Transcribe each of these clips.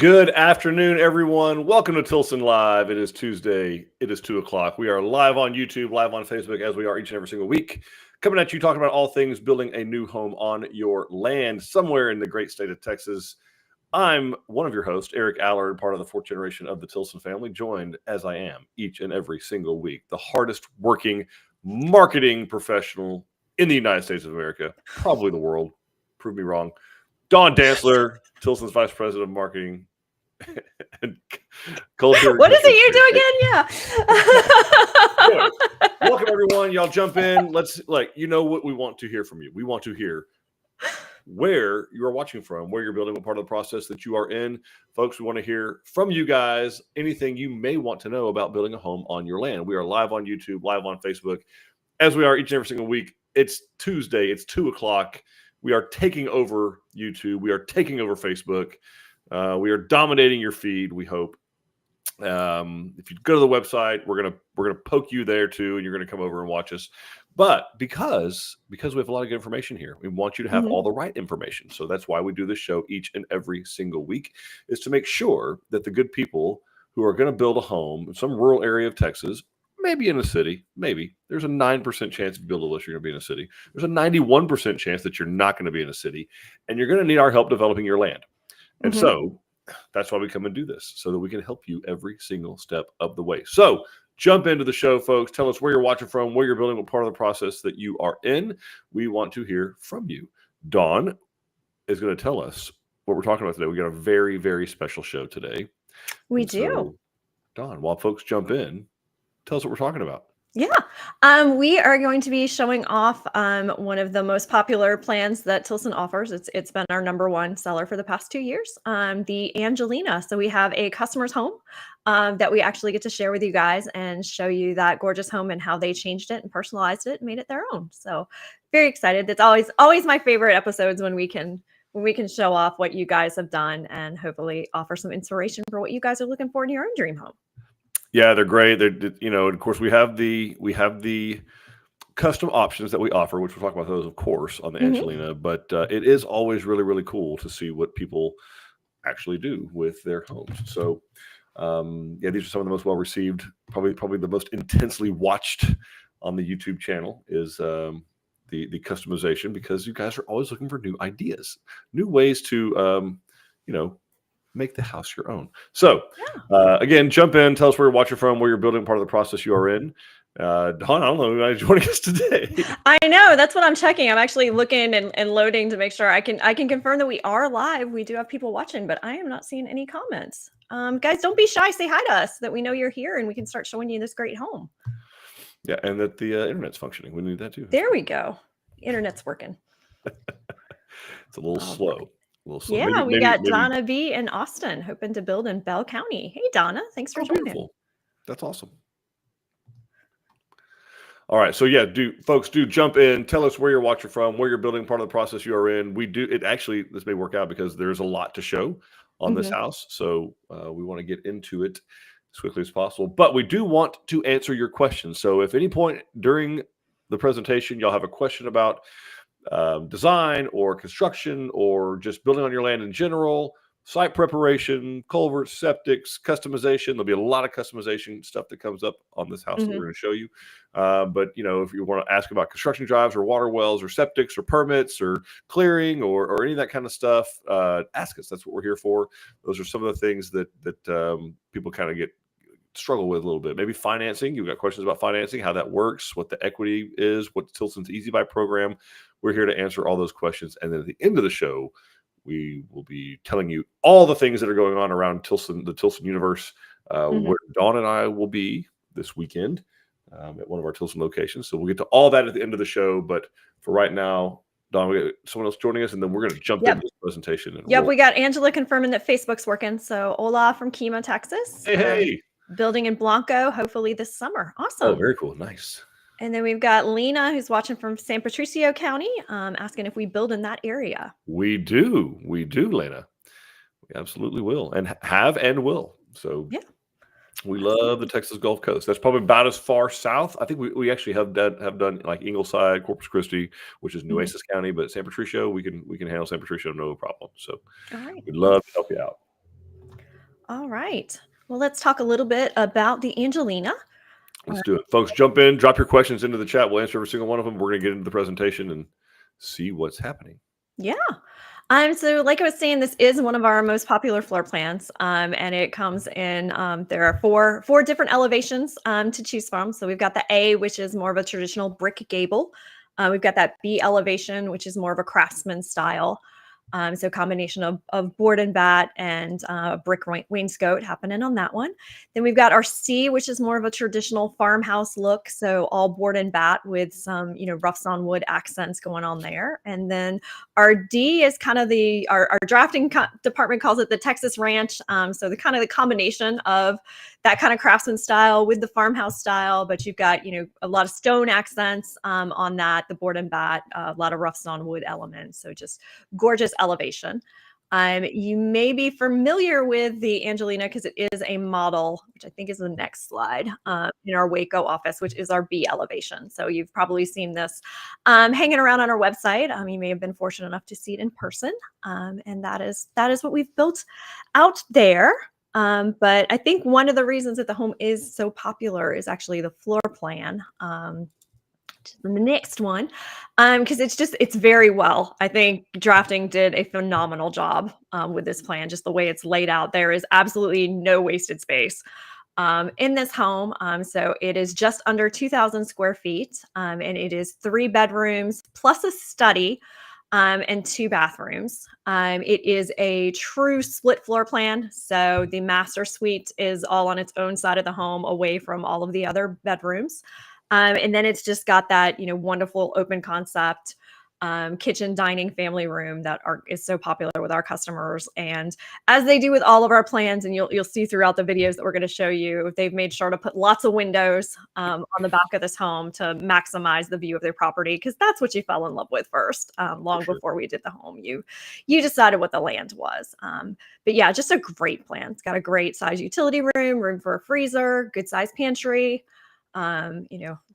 Good afternoon, everyone. Welcome to Tilson Live. It is Tuesday. It is 2 o'clock. We are live on YouTube, live on Facebook, as we are each and every single week. Coming at you, talking about all things building a new home on your land somewhere in the great state of Texas. I'm one of your hosts, Eric Allard, part of the fourth generation of the Tilson family, joined as I am each and every single week, the hardest working marketing professional in the United States of America, probably the world. Prove me wrong. Don Dantzler, Tilson's Vice President of Marketing and Culture. What is it you're doing again? Yeah. Welcome, everyone. Y'all jump in. Let's, you know what we want to hear from you. We want to hear where you are watching from, where you're building, what part of the process that you are in. Folks, we want to hear from you guys anything you may want to know about building a home on your land. We are live on YouTube, live on Facebook, as we are each and every single week. It's Tuesday. It's 2 o'clock. We are taking over YouTube. We are taking over Facebook. We are dominating your feed, we hope. If you go to the website, we're gonna poke you there too, and you're gonna come over and watch us. But because we have a lot of good information here, we want you to have all the right information. So that's why we do this show each and every single week, is to make sure that the good people who are going to build a home in some rural area of Texas, maybe in a city, maybe there's a 9% chance if you build a list, you're going to be in a city. There's a 91% chance that you're not going to be in a city, and you're going to need our help developing your land. And so that's why we come and do this, so that we can help you every single step of the way. So jump into the show, folks. Tell us where you're watching from, where you're building, what part of the process that you are in. We want to hear from you. Dawn is going to tell us what we're talking about today. We got a very, very special show today. We do. So, Dawn, while folks jump in, tell us what we're talking about. Yeah. We are going to be showing off one of the most popular plans that Tilson offers. It's been our #1 seller for the past 2 years, the Angelina. So we have a customer's home that we actually get to share with you guys and show you that gorgeous home and how they changed it and personalized it and made it their own. So very excited. It's always my favorite episodes when we can show off what you guys have done and hopefully offer some inspiration for what you guys are looking for in your own dream home. Yeah, they're great. They're, of course, we have the custom options that we offer, which we'll talk about those, of course, on the Angelina. But it is always really, really cool to see what people actually do with their homes. So, these are some of the most well received, probably the most intensely watched on the YouTube channel is the customization, because you guys are always looking for new ideas, new ways to make the house your own. So again, jump in, tell us where you're watching from, where you're building, part of the process you are in. Dawn, I don't know who's joining us today. I know, that's what I'm checking. I'm actually looking and loading to make sure I can confirm that we are live. We do have people watching, but I am not seeing any comments. Guys, don't be shy. Say hi to us so that we know you're here and we can start showing you this great home. Yeah, and that the internet's functioning. We need that too. There we go. Internet's working. It's a little slow. Yeah, we got Donna B in Austin, hoping to build in Bell County. Hey, Donna, thanks for joining. Beautiful. That's awesome. All right, so yeah, folks jump in. Tell us where you're watching from, where you're building, part of the process you are in. This may work out because there's a lot to show on this house, so we want to get into it as quickly as possible. But we do want to answer your questions. So if at any point during the presentation y'all have a question about design or construction or just building on your land in general, site preparation, culverts, septics, customization. There'll be a lot of customization stuff that comes up on this house that we're going to show you. But if you want to ask about construction drives or water wells or septics or permits or clearing or any of that kind of stuff, ask us. That's what we're here for. Those are some of the things that people kind of struggle with a little bit. Maybe financing. You've got questions about financing, how that works, what the equity is, what Tilson's Easy Buy program. We're here to answer all those questions. And then at the end of the show, we will be telling you all the things that are going on around Tilson, the Tilson universe, where Dawn and I will be this weekend at one of our Tilson locations. So we'll get to all that at the end of the show. But for right now, Dawn, we got someone else joining us, and then we're going to jump into this presentation. We got Angela confirming that Facebook's working. So Ola from Kima, Texas. Hey. Building in Blanco, hopefully this summer. Awesome. Oh, very cool. Nice. And then we've got Lena, who's watching from San Patricio County, asking if we build in that area. We do, Lena. We absolutely will, and have and will. So we love the Texas Gulf Coast. That's probably about as far south. I think we actually have done like Ingleside, Corpus Christi, which is Nueces County, but San Patricio, we can handle San Patricio no problem. So we'd love to help you out. All right. Well, let's talk a little bit about the Angelina. Let's do it. Folks, jump in, drop your questions into the chat. We'll answer every single one of them. We're going to get into the presentation and see what's happening. Yeah. So like I was saying, this is one of our most popular floor plans, and it comes in, there are four different elevations to choose from. So we've got the A, which is more of a traditional brick gable. We've got that B elevation, which is more of a craftsman style. So combination of board and bat and brick wainscot happening on that one. Then we've got our C, which is more of a traditional farmhouse look. So all board and bat with some, rough sawn wood accents going on there. And then our D is kind of our drafting department calls it the Texas Ranch. So the kind of the combination of that kind of craftsman style with the farmhouse style, but you've got, a lot of stone accents on that, the board and bat, a lot of rough sawn wood elements. So just gorgeous elevation. You may be familiar with the Angelina because it is a model, which I think is the next slide, in our Waco office, which is our B elevation. So you've probably seen this hanging around on our website. You may have been fortunate enough to see it in person, and that is what we've built out there. But I think one of the reasons that the home is so popular is actually the floor plan. The next one, because it's very well. I think drafting did a phenomenal job with this plan. Just the way it's laid out, there is absolutely no wasted space in this home. So it is just under 2,000 square feet, and it is 3 bedrooms plus a study. And 2 bathrooms. It is a true split floor plan. So the master suite is all on its own side of the home, away from all of the other bedrooms. And then it's just got that, wonderful open concept kitchen, dining, family room that is so popular with our customers. And as they do with all of our plans, and you'll see throughout the videos that we're going to show you, they've made sure to put lots of windows on the back of this home to maximize the view of their property, because that's what you fell in love with first. Long before we did the home, you decided what the land was. But yeah, just a great plan. It's got a great size utility room for a freezer, good size pantry.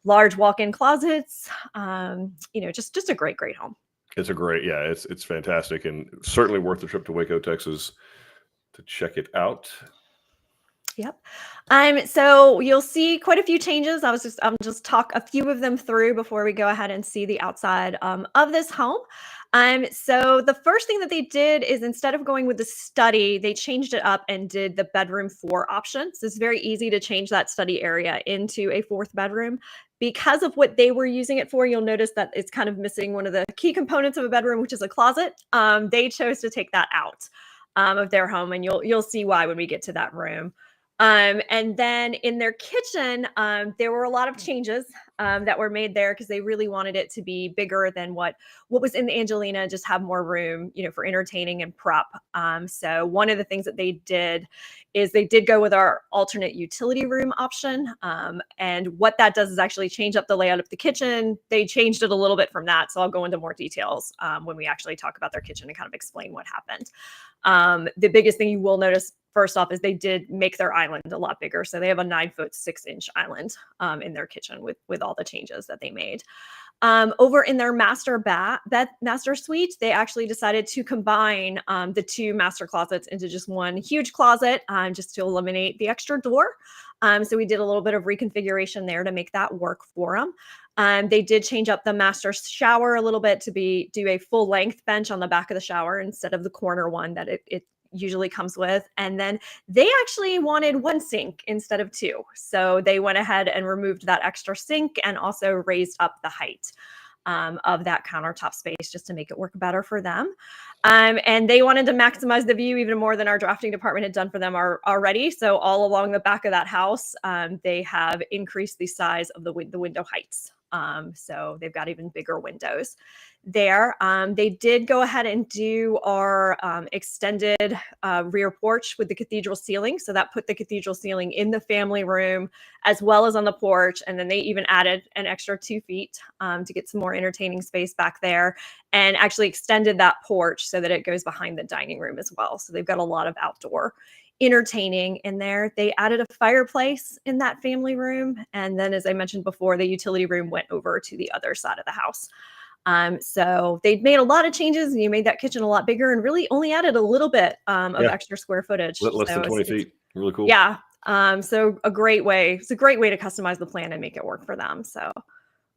Large walk-in closets, just a great home. It's fantastic, and certainly worth the trip to Waco, Texas to check it out. Yep. So you'll see quite a few changes. I'm just talk a few of them through before we go ahead and see the outside of this home. So the first thing that they did is, instead of going with the study, they changed it up and did the bedroom 4 option. So it's very easy to change that study area into a 4th bedroom. Because of what they were using it for, you'll notice that it's kind of missing one of the key components of a bedroom, which is a closet. They chose to take that out of their home, and you'll see why when we get to that room. And then in their kitchen, there were a lot of changes that were made there, because they really wanted it to be bigger than what was in the Angelina, just have more room, for entertaining and prep. So one of the things that they did is they did go with our alternate utility room option. And what that does is actually change up the layout of the kitchen. They changed it a little bit from that. So I'll go into more details when we actually talk about their kitchen and kind of explain what happened. The biggest thing you will notice first off is they did make their island a lot bigger. So they have a 9-foot 6-inch island in their kitchen with all the changes that they made. Over in their master suite, they actually decided to combine the 2 master closets into just one huge closet, just to eliminate the extra door. So we did a little bit of reconfiguration there to make that work for them. They did change up the master shower a little bit to do a full length bench on the back of the shower instead of the corner one that it usually comes with. And then they actually wanted 1 sink instead of 2. So they went ahead and removed that extra sink and also raised up the height of that countertop space, just to make it work better for them. And they wanted to maximize the view even more than our drafting department had done for them already. So all along the back of that house, they have increased the size of the window heights. So they've got even bigger windows there. They did go ahead and do our extended rear porch with the cathedral ceiling. So that put the cathedral ceiling in the family room as well as on the porch. And then they even added an extra 2 feet to get some more entertaining space back there, and actually extended that porch so that it goes behind the dining room as well. So they've got a lot of outdoor entertaining in there. They added a fireplace in that family room. And then, as I mentioned before, the utility room went over to the other side of the house. So they'd made a lot of changes, and you made that kitchen a lot bigger and really only added a little bit of extra square footage. Less So than 20 feet. Really cool. Yeah. So a great way. It's a great way to customize the plan and make it work for them. So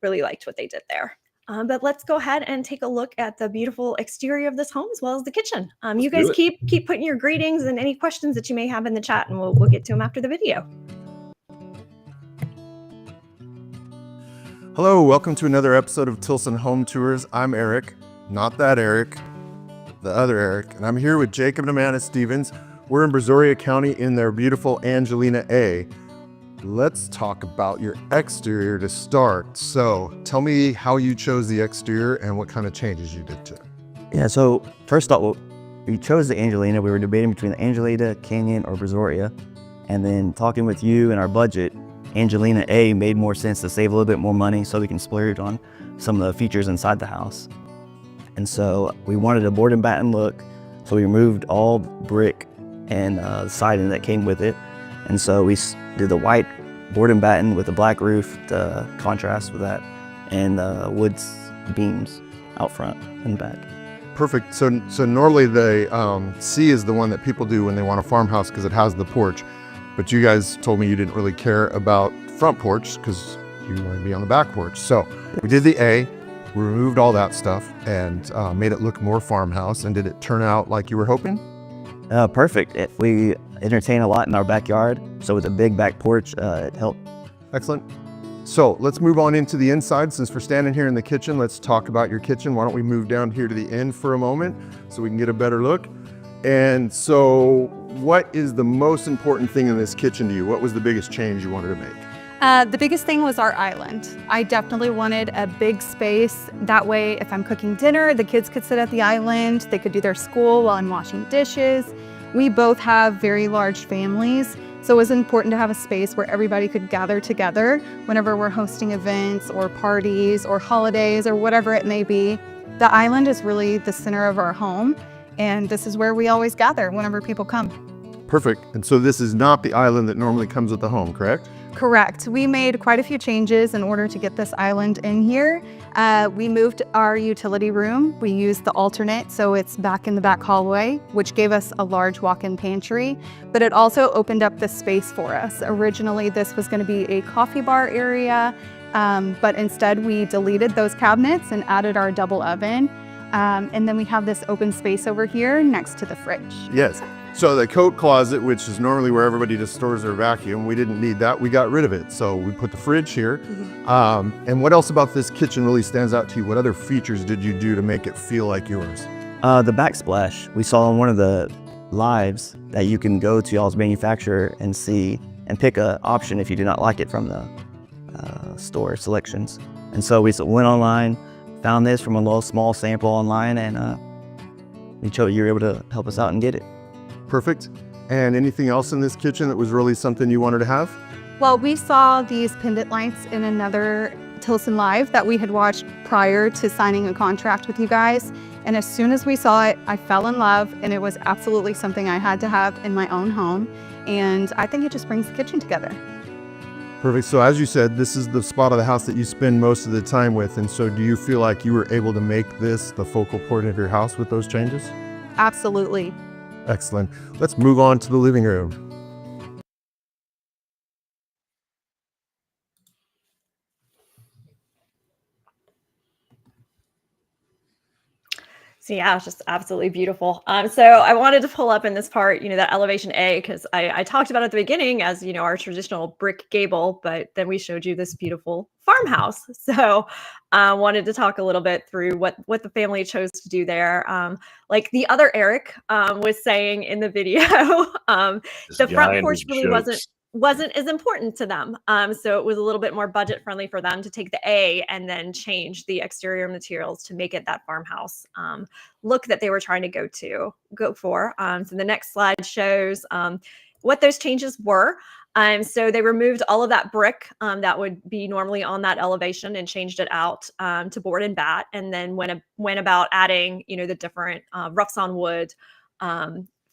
really liked what they did there. But let's go ahead and take a look at the beautiful exterior of this home as well as the kitchen. You guys keep putting your greetings and any questions that you may have in the chat, and we'll get to them after the video. Hello, welcome to another episode of Tilson Home Tours. I'm Eric, not that Eric, the other Eric, and I'm here with Jacob and Amanda Stevens. We're in Brazoria County in their beautiful Angelina A. Let's talk about your exterior to start. So tell me how you chose the exterior and what kind of changes you did to it. Yeah, so first off, we chose the Angelina. We were debating between the Angelina, Canyon, or Brazoria. And then talking with you and our budget, Angelina A made more sense to save a little bit more money so we can splurge on some of the features inside the house. And so we wanted a board and batten look, so we removed all brick and siding that came with it. And so we did the white board and batten with the black roof to contrast with that, and wood beams out front and back. Perfect. So normally the C is the one that people do when they want a farmhouse because it has the porch. But you guys told me you didn't really care about front porch because you want to be on the back porch. So we did the A, we removed all that stuff and made it look more farmhouse. And did it turn out like you were hoping? Perfect. We entertain a lot in our backyard, so with a big back porch, it helped. Excellent. So let's move on into the inside. Since we're standing here in the kitchen, let's talk about your kitchen. Why don't we move down here to the end for a moment so we can get a better look. And so what is the most important thing in this kitchen to you? What was the biggest change you wanted to make? The biggest thing was our island. I definitely wanted a big space. That way, if I'm cooking dinner, the kids could sit at the island. They could do their school while I'm washing dishes. We both have very large families, so it was important to have a space where everybody could gather together whenever we're hosting events or parties or holidays or whatever it may be. The island is really the center of our home, and this is where we always gather whenever people come. Perfect. And so this is not the island that normally comes with the home, correct? Correct. We made quite a few changes in order to get this island in here. We moved our utility room. We used the alternate, so it's back in the back hallway, which gave us a large walk-in pantry, but it also opened up the space for us. Originally, this was going to be a coffee bar area, but instead we deleted those cabinets and added our double oven. And then we have this open space over here next to the fridge. Yes. So the coat closet, which is normally where everybody just stores their vacuum, we didn't need that. We got rid of it. So we put the fridge here. And what else about this kitchen really stands out to you? What other features did you do to make it feel like yours? The backsplash, we saw on one of the lives that you can go to y'all's manufacturer and see and pick an option if you do not like it from the store selections. And so we went online, found this from a little small sample online, and you were able to help us out and get it. Perfect. And anything else in this kitchen that was really something you wanted to have? Well, we saw these pendant lights in another Tilson Live that we had watched prior to signing a contract with you guys. And as soon as we saw it, I fell in love, and it was absolutely something I had to have in my own home. And I think it just brings the kitchen together. Perfect. So as you said, this is the spot of the house that you spend most of the time with. And so do you feel like you were able to make this the focal point of your house with those changes? Absolutely. Excellent. Let's move on to the living room. So yeah, it's just absolutely beautiful. So I wanted to pull up in this part, that elevation A, because I talked about it at the beginning as, our traditional brick gable, but then we showed you this beautiful farmhouse. So I wanted to talk a little bit through what the family chose to do there. Like the other Eric was saying in the video, the front porch really wasn't as important to them. So it was a little bit more budget friendly for them to take the A and then change the exterior materials to make it that farmhouse look that they were trying to go for. So the next slide shows what those changes were. So they removed all of that brick that would be normally on that elevation and changed it out to board and bat, and then went about adding, the different rough sawn wood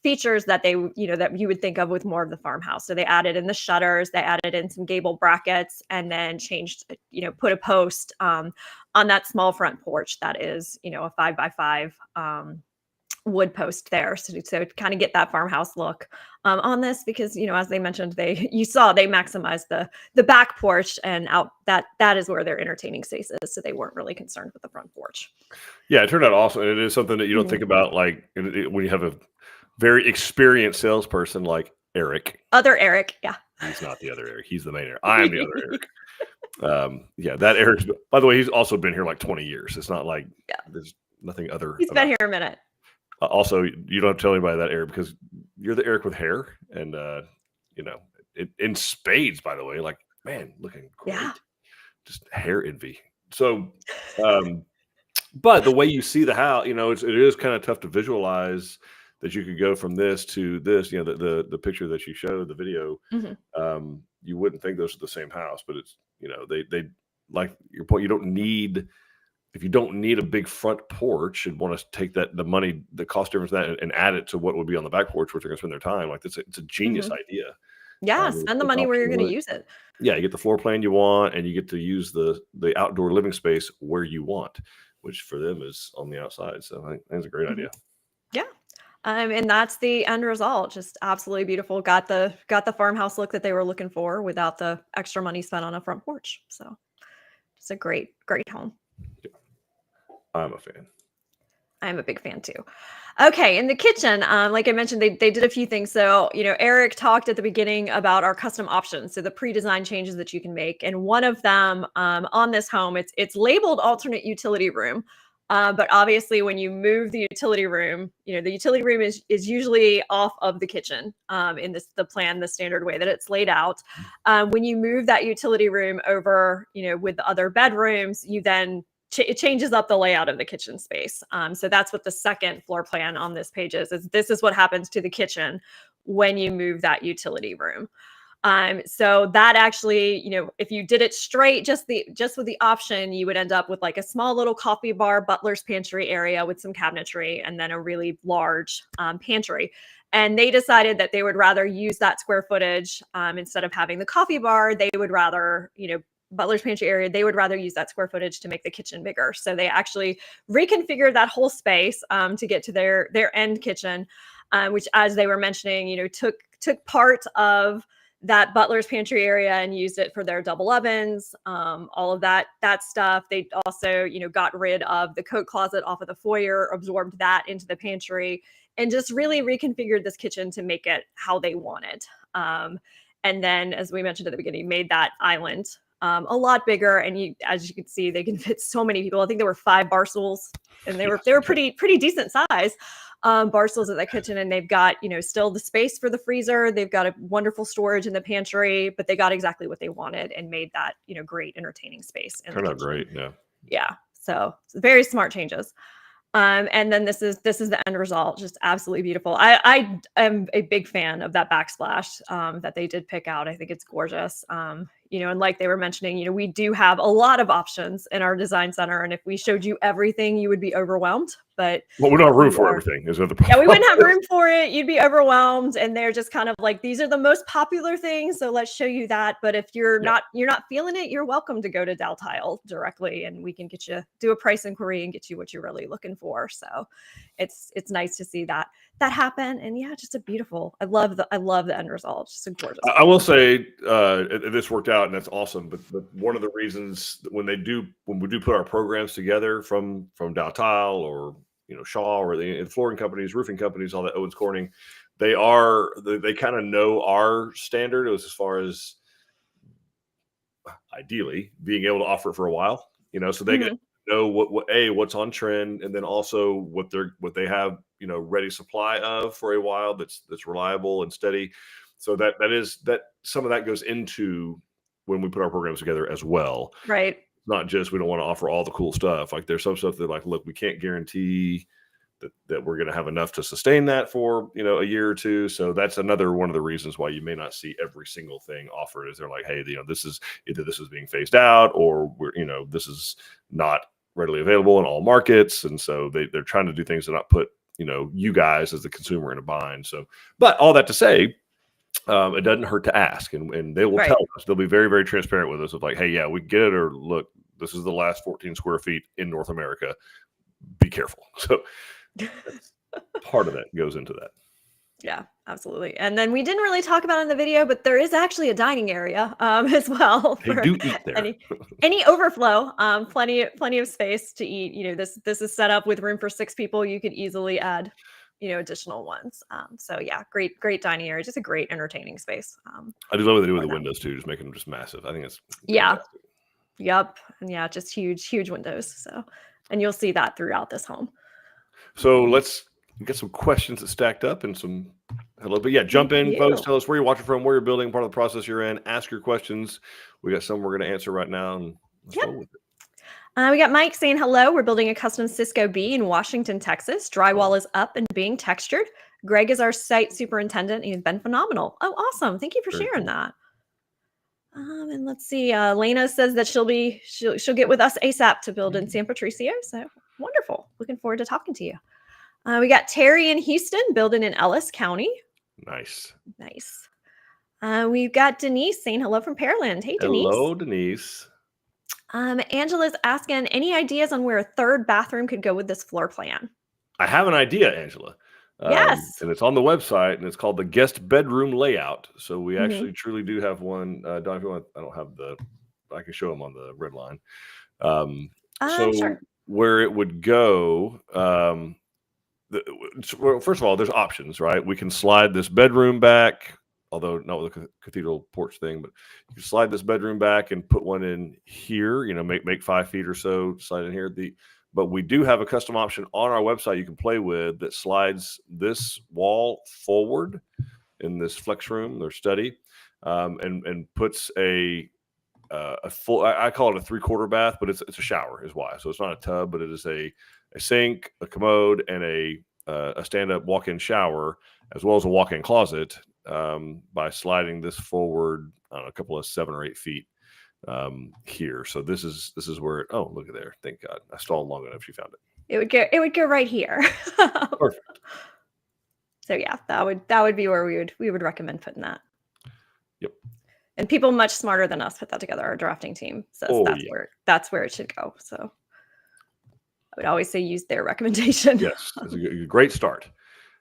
features that they, that you would think of with more of the farmhouse. So they added in the shutters, they added in some gable brackets, and then changed, put a post on that small front porch that is, a 5x5 wood post there. So to kind of get that farmhouse look on this, because, as they mentioned, they maximized the back porch and out that is where their entertaining space is. So they weren't really concerned with the front porch. Yeah, it turned out awesome. And it is something that you don't think about, like when you have a very experienced salesperson like Eric. Other Eric, yeah. He's not the other Eric. He's the main Eric. I'm the other Eric. Yeah, that Eric. By the way, he's also been here like 20 years. It's not like there's nothing other. He's been here a minute. Also, you don't have to tell anybody that, Eric, because you're the Eric with hair, and in spades. By the way, like, man, looking great. Yeah. Just hair envy. So, but the way you see the house, it is kind of tough to visualize that you could go from this to this. The picture that you showed, the video, you wouldn't think those are the same house, but it's they like your point. You don't need. If you don't need a big front porch and want to take the money, the cost difference of that and add it to what would be on the back porch, where they're going to spend their time, like it's a genius idea. Yeah, spend the money where you're going to use it. Yeah, you get the floor plan you want, and you get to use the outdoor living space where you want, which for them is on the outside. So I think that's a great idea. Yeah. And that's the end result. Just absolutely beautiful. Got the farmhouse look that they were looking for without the extra money spent on a front porch. So it's a great home. Yeah. I'm a fan. I'm a big fan too. Okay, in the kitchen, like I mentioned, they did a few things. So, Eric talked at the beginning about our custom options, so the pre-design changes that you can make. And one of them on this home, it's labeled alternate utility room. But obviously, when you move the utility room, the utility room is usually off of the kitchen in the plan, the standard way that it's laid out. When you move that utility room over, with the other bedrooms, you then it changes up the layout of the kitchen space. So that's what the second floor plan on this page is this is what happens to the kitchen when you move that utility room. So that actually, if you did it straight, just with the option, you would end up with like a small little coffee bar, butler's pantry area with some cabinetry, and then a really large pantry. And they decided that they would rather use that square footage instead of having the coffee bar. They would rather, butler's pantry area, they would rather use that square footage to make the kitchen bigger. So they actually reconfigured that whole space to get to their end kitchen, which, as they were mentioning, took part of that butler's pantry area and used it for their double ovens, all of that stuff. They also, got rid of the coat closet off of the foyer, absorbed that into the pantry, and just really reconfigured this kitchen to make it how they wanted. And then, as we mentioned at the beginning, made that island a lot bigger. And as you can see, they can fit so many people. I think there were 5 bar stools, and they were pretty decent size bar stools at that kitchen. And they've got, still the space for the freezer. They've got a wonderful storage in the pantry, but they got exactly what they wanted and made that, great entertaining space. Turned out great. Yeah. Yeah. So very smart changes. And then this is the end result, just absolutely beautiful. I am a big fan of that backsplash that they did pick out. I think it's gorgeous. And like they were mentioning, we do have a lot of options in our design center. And if we showed you everything, you would be overwhelmed. But we don't have room for everything. Is the problem? Yeah, we wouldn't have room for it. You'd be overwhelmed. And they're just kind of like, these are the most popular things, so let's show you that. But if you're not feeling it, you're welcome to go to Dell Tile directly, and we can do a price inquiry and get you what you're really looking for. So it's nice to see that happen. And yeah, just a beautiful. I love the end result. Just a gorgeous. I will say this worked out, and that's awesome. But one of the reasons when we do put our programs together from Dow Tile or Shaw or the flooring companies, roofing companies, all that, Owens Corning, they kind of know our standard as far as ideally being able to offer it for a while. So they get to know what's on trend, and then also what they have ready supply of for a while that's reliable and steady. So that some of that goes into when we put our programs together as well. Right. Not just we don't want to offer all the cool stuff. Like there's some stuff that like, look, we can't guarantee that we're going to have enough to sustain that for a year or two. So that's another one of the reasons why you may not see every single thing offered. Is they're like, hey, this is being phased out, or this is not readily available in all markets, and so they're trying to do things to not put you guys as the consumer in a bind. So, but all that to say, it doesn't hurt to ask, and they will Right. tell us. They'll be very, very transparent with us of like, hey, yeah, we get it, or look, this is the last 14 square feet in North America. Be careful. So part of that goes into that. Yeah, absolutely. And then we didn't really talk about it in the video, but there is actually a dining area as well. They For do eat there. any overflow. Plenty of space to eat. This is set up with room for 6 people. You could easily add, additional ones. So yeah, great dining area. Just a great entertaining space. I do love what they do with for the them. windows too, just making them just massive. I think it's Yeah. fantastic. Yep. And yeah, just huge windows. So, and you'll see that throughout this home. So let's get some questions that stacked up and some hello. But yeah, jump in, folks. Tell us where you're watching from, where you're building, part of the process you're in. Ask your questions. We got some we're going to answer right now, and let's roll with it. We got Mike saying hello. We're building a custom Cisco B in Washington, Texas. Drywall is up and being textured. Greg is our site superintendent. He's been phenomenal. Oh, awesome. Thank you for Very sharing cool. that. And let's see. Lena says that she'll get with us ASAP to build in San Patricio. So wonderful. Looking forward to talking to you. We got Terry in Houston building in Ellis County. Nice. We've got Denise saying hello from Pearland. Hey, Denise. Hello, Denise. Angela's asking, any ideas on where a 3rd bathroom could go with this floor plan? I have an idea, Angela. Yes. And it's on the website, and it's called the guest bedroom layout. So we Mhm. actually truly do have one. Don, if you want, I don't have I can show them on the Redline. So Sure. where it would go, well, first of all, there's options, right? We can slide this bedroom back, although not with the cathedral porch thing, but you can slide this bedroom back and put one in here, make 5 feet or so, slide in here. But we do have a custom option on our website you can play with that slides this wall forward in this flex room, their study, and puts a full, I call it a 3/4 bath, but it's a shower is why. So it's not a tub, but it is a sink, a commode, and a stand-up walk-in shower, as well as a walk-in closet, by sliding this forward, I don't know, a couple of 7 or 8 feet here. So this is where oh, look at there. Thank God. I stalled long enough. She found it. It would go right here. Perfect. So yeah, that would be where we would recommend putting that. Yep. And people much smarter than us put that together. Our drafting team says that's where it should go. So I would always say use their recommendation. Yes, it's a great start.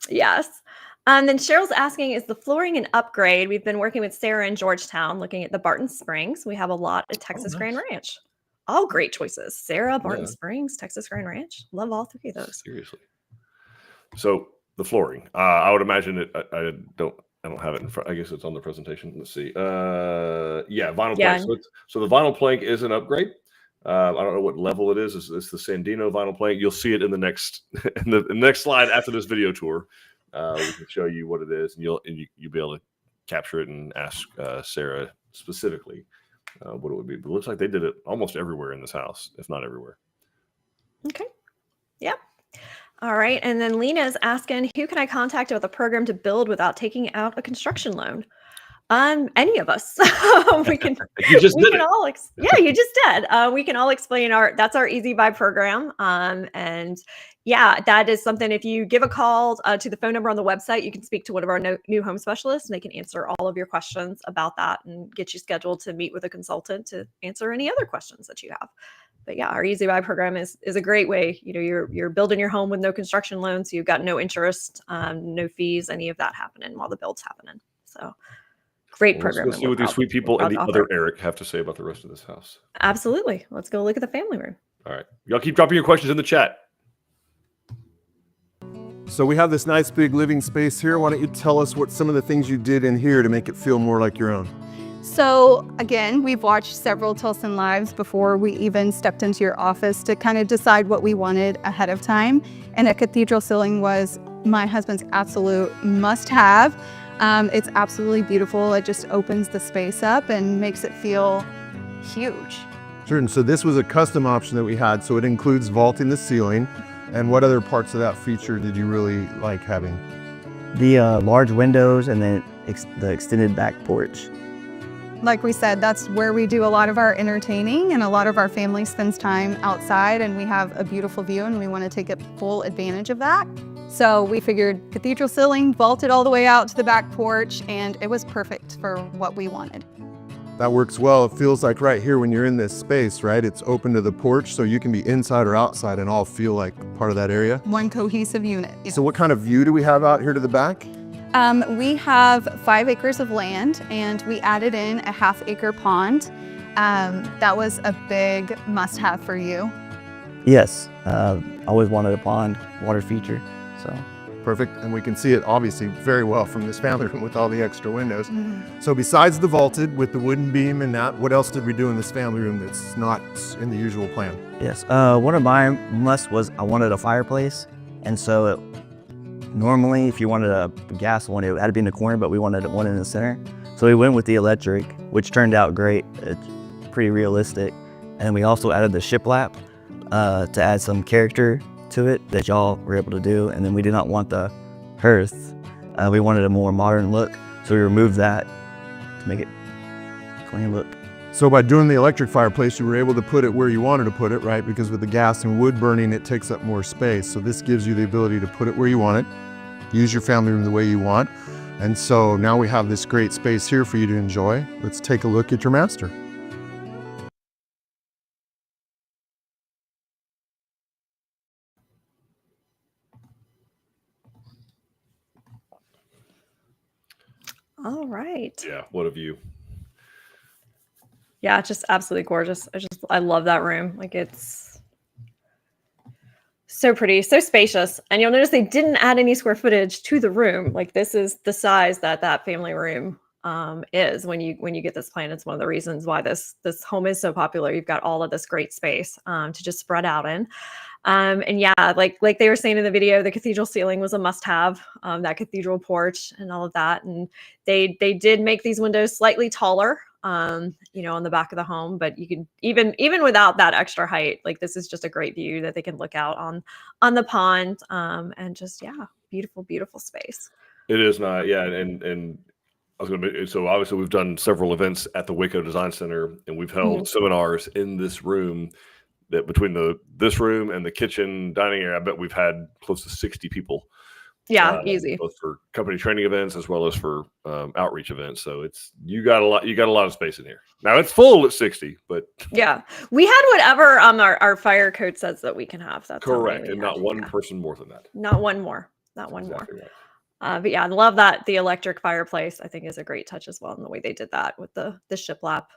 Yes. And then Cheryl's asking, is the flooring an upgrade? We've been working with Sarah in Georgetown, looking at the Barton Springs. We have a lot at Texas Grand Ranch. All great choices. Sarah, Barton Springs, Texas Grand Ranch. Love all 3 of those. Seriously. So the flooring, I would imagine it. I don't have it in front. I guess it's on the presentation. Let's see. Vinyl plank. So the vinyl plank is an upgrade. I don't know what level it is. It's the Sandino vinyl plank. You'll see it in the next in the next slide after this video tour. We can show you what it is, and you'll be able to capture it and ask Sarah specifically what it would be. But it looks like they did it almost everywhere in this house, if not everywhere. Okay. Yep. All right. And then Lena is asking, who can I contact with a program to build without taking out a construction loan? Any of us. We can. You just did it. You just did. We can all explain that's our Easy Buy program. And yeah, that is something. If you give a call to the phone number on the website, you can speak to one of our new home specialists, and they can answer all of your questions about that and get you scheduled to meet with a consultant to answer any other questions that you have. But yeah, our Easy Buy program is a great way. You're building your home with no construction loan, so you've got no interest, no fees, any of that happening while the build's happening. So. Great program. Let's see what these sweet people and the other Eric have to say about the rest of this house. Absolutely. Let's go look at the family room. All right. Y'all keep dropping your questions in the chat. So we have this nice big living space here. Why don't you tell us what some of the things you did in here to make it feel more like your own? So again, we've watched several Tilson lives before we even stepped into your office to kind of decide what we wanted ahead of time. And a cathedral ceiling was my husband's absolute must-have. It's absolutely beautiful. It just opens the space up and makes it feel huge. Sure. And so this was a custom option that we had. So it includes vaulting the ceiling. And what other parts of that feature did you really like having? The large windows and then the extended back porch. Like we said, that's where we do a lot of our entertaining, and a lot of our family spends time outside, and we have a beautiful view, and we want to take full advantage of that. So we figured cathedral ceiling, vaulted all the way out to the back porch, and it was perfect for what we wanted. That works well. It feels like right here when you're in this space, right? It's open to the porch, so you can be inside or outside and all feel like part of that area. One cohesive unit. So what kind of view do we have out here to the back? We have 5 acres of land, and we added in a half-acre pond. That was a big must-have for you. Yes, always wanted a pond water feature. So Perfect. And we can see it obviously very well from this family room with all the extra windows. So besides the vaulted with the wooden beam and that, what else did we do in this family room that's not in the usual plan? yes, one of my musts was I wanted a fireplace, and so normally if you wanted a gas one, it had to be in the corner, but we wanted one in the center. So we went with the electric, which turned out great. It's pretty realistic. And we also added the shiplap to add some character to it that y'all were able to do. And then we did not want the hearth. We wanted a more modern look, so we removed that to make it clean look. So by doing the electric fireplace, you were able to put it where you wanted to put it, right? Because with the gas and wood burning, it takes up more space. So this gives you the ability to put it where you want it, use your family room the way you want. And so now we have this great space here for you to enjoy. Let's take a look at your master. All right. Yeah, what a view. Yeah, it's just absolutely gorgeous. I love that room. Like, it's so pretty, so spacious. And you'll notice they didn't add any square footage to the room. Like, this is the size that family room is when you get this plan. It's one of the reasons why this home is so popular. You've got all of this great space to just spread out in. And yeah, like they were saying in the video, the cathedral ceiling was a must-have, that cathedral porch and all of that. And they did make these windows slightly taller, on the back of the home, but you can even without that extra height, like, this is just a great view that they can look out on the pond, and just, yeah, beautiful space. It is not, yeah, and I was going to. So obviously, we've done several events at the Waco Design Center, and we've held seminars in this room. That between this room and the kitchen dining area, I bet we've had close to 60 people. Yeah, easy. Both for company training events as well as for outreach events. So you got a lot of space in here. Now it's full at 60, but yeah, we had whatever our fire code says that we can have. That's correct, and not one person more than that. Not one more. Not one Exactly more. Right. But yeah, I love that the electric fireplace, I think, is a great touch as well, and the way they did that with the shiplap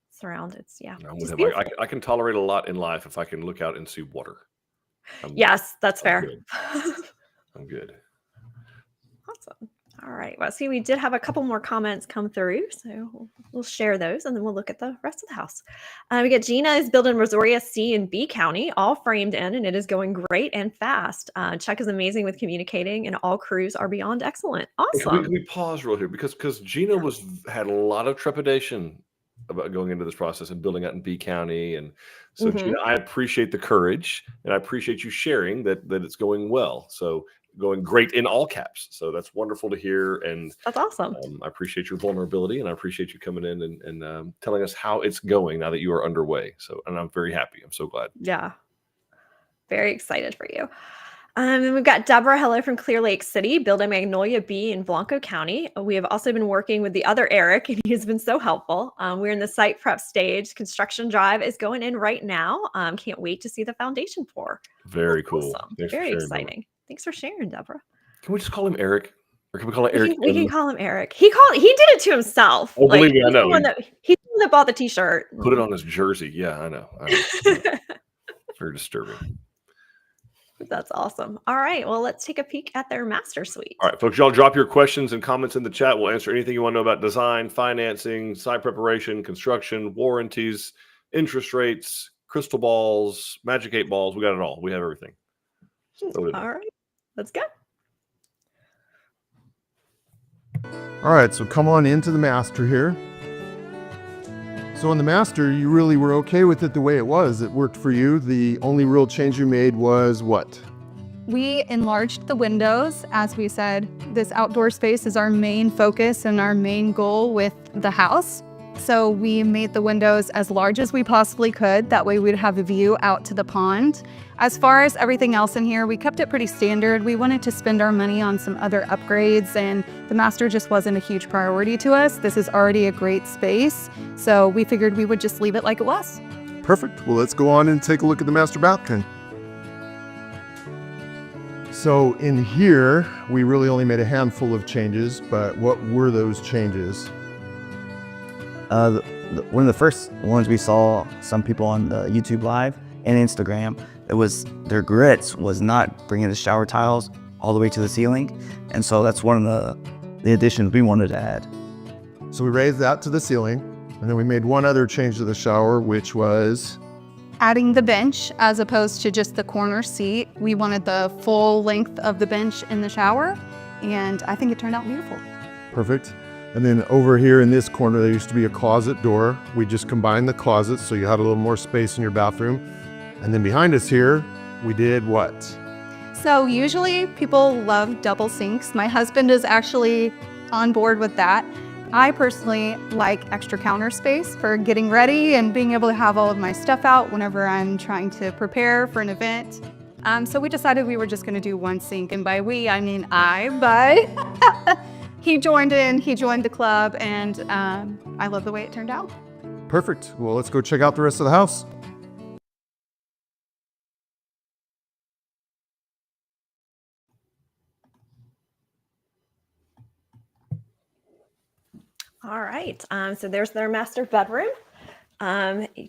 surround. It's I can tolerate a lot in life if I can look out and see water. Yes, that's fair. Good. I'm good. Awesome. All right. Well, see, we did have a couple more comments come through, so we'll share those, and then we'll look at the rest of the house. We got Gina is building Brazoria C and B County, all framed in, and it is going great and fast. Chuck is amazing with communicating, and all crews are beyond excellent. Awesome. Can we pause real here because Gina had a lot of trepidation about going into this process and building out in B County, and so Gina, I appreciate the courage, and I appreciate you sharing that it's going well. So going great in all caps. So that's wonderful to hear, and that's awesome. I appreciate your vulnerability, and I appreciate you coming in and telling us how it's going now that you are underway. So, and I'm very happy. I'm so glad. Yeah, very excited for you. And we've got Deborah, hello from Clear Lake City, building Magnolia B in Blanco County. We have also been working with the other Eric, and he's been so helpful. We're in the site prep stage. Construction drive is going in right now. Can't wait to see the foundation pour. Very cool. Awesome. Very exciting. Deborah. Thanks for sharing, Deborah. Can we just call him Eric? Or can we call it Eric? We can call him Eric. He did it to himself. Oh, believe me, I know. He's the one that bought the t-shirt. Put it on his jersey. Yeah, I know. Very disturbing. That's awesome. All right. Well, let's take a peek at their master suite. All right, folks, y'all drop your questions and comments in the chat. We'll answer anything you want to know about design, financing, site preparation, construction, warranties, interest rates, crystal balls, magic 8 balls. We got it all. We have everything. All right. Let's go. All right, so come on into the master here. So in the master, you really were okay with it the way it was. It worked for you. The only real change you made was what? We enlarged the windows. As we said, this outdoor space is our main focus and our main goal with the house. So we made the windows as large as we possibly could. That way we'd have a view out to the pond. As far as everything else in here, we kept it pretty standard. We wanted to spend our money on some other upgrades, and the master just wasn't a huge priority to us. This is already a great space, so we figured we would just leave it like it was. Perfect. Well, let's go on and take a look at the master bathroom. So in here, we really only made a handful of changes, but what were those changes? One of the first ones we saw some people on the YouTube Live and Instagram, it was their grits was not bringing the shower tiles all the way to the ceiling. And so that's one of the additions we wanted to add. So we raised that to the ceiling, and then we made one other change to the shower, which was Adding the bench as opposed to just the corner seat. We wanted the full length of the bench in the shower, and I think it turned out beautiful. perfect. And then over here in this corner, there used to be a closet door. We just combined the closets so you had a little more space in your bathroom. And then behind us here, we did what? So usually people love double sinks. My husband is actually on board with that. I personally like extra counter space for getting ready and being able to have all of my stuff out whenever I'm trying to prepare for an event. So we decided we were just gonna do one sink, and by we, I mean I, but he joined in, he joined the club, and I love the way it turned out. Perfect. Well, let's go check out the rest of the house. All right. So there's their master bedroom.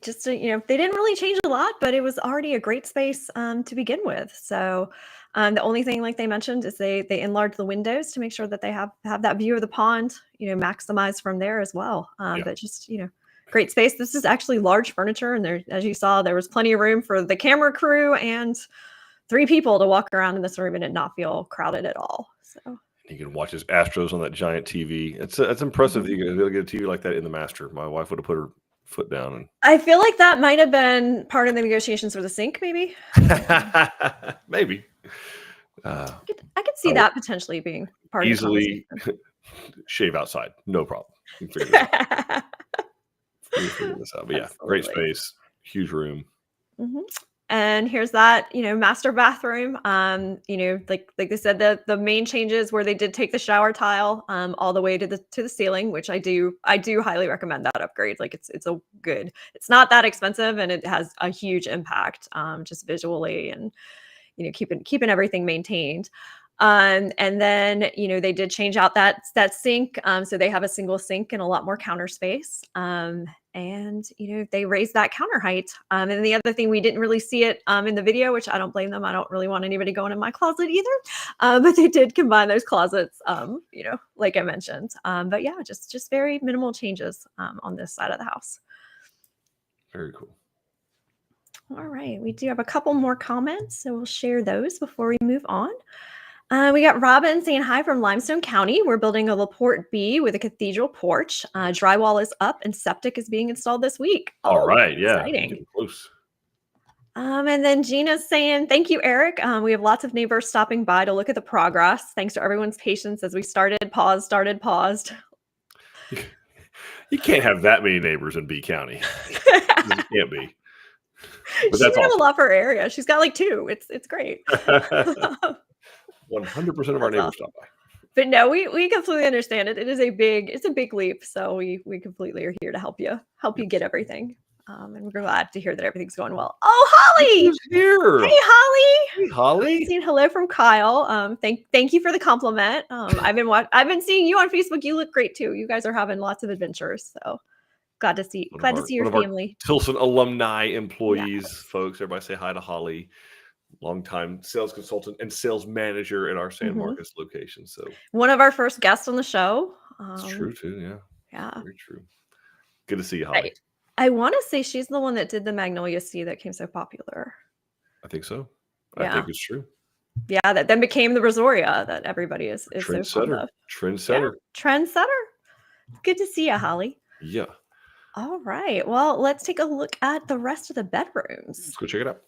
Just they didn't really change a lot, but it was already a great space to begin with. So the only thing, like they mentioned, is they enlarged the windows to make sure that they have that view of the pond, maximized from there as well. But just great space. This is actually large furniture, and there, as you saw, there was plenty of room for the camera crew and 3 people to walk around in this room and it not feel crowded at all. So. You can watch his Astros on that giant TV. It's impressive that you can be able to get a TV like that in the master. My wife would have put her foot down. And I feel like that might have been part of the negotiations for the sink, maybe. maybe. I could see that potentially being part easily of the shave outside. No problem. You can figure this out. We can figure this out. But yeah, great space, huge room. Mm-hmm. And here's that, master bathroom. Like they said, the main changes where they did take the shower tile all the way to the ceiling, which I do highly recommend that upgrade. Like it's not that expensive, and it has a huge impact just visually and keeping everything maintained. And then they did change out that sink, so they have a single sink and a lot more counter space. And they raised that counter height. And the other thing, we didn't really see it in the video, which I don't blame them. I don't really want anybody going in my closet either. But they did combine those closets, like I mentioned. But yeah, just very minimal changes on this side of the house. Very cool. All right, we do have a couple more comments, so we'll share those before we move on. We got Robin saying hi from Limestone County. We're building a LaPorte B with a cathedral porch. Drywall is up and septic is being installed this week. All right, yeah, exciting. getting close. And then Gina's saying, thank you, Eric. We have lots of neighbors stopping by to look at the progress. Thanks to everyone's patience as we paused. You can't have that many neighbors in B County. It can't be. But She have a lot for her area. She's got like 2. It's great. 100% of our neighbors stop by. But no, we completely understand it. It's a big leap. So we completely are here to help you get everything. And we're glad to hear that everything's going well. Oh, Holly! Who's here? Hey, Holly! Hey, Holly! I've seen hello from Kyle. Thank you for the compliment. I've been seeing you on Facebook. You look great too. You guys are having lots of adventures. So glad to see your family. Tilson alumni employees, folks. Everybody say hi to Holly. Longtime sales consultant and sales manager at our San Marcos location. So one of our first guests on the show. It's true too. Yeah. Yeah. Very true. Good to see you, Holly. I want to say she's the one that did the Magnolia Sea that became so popular. I think so. Yeah. I think it's true. Yeah, that then became the Brazoria that everybody is Trendsetter. so fond of. Trendsetter. Yeah. Trendsetter. Good to see you, Holly. Yeah. All right. Well, let's take a look at the rest of the bedrooms. Let's go check it out.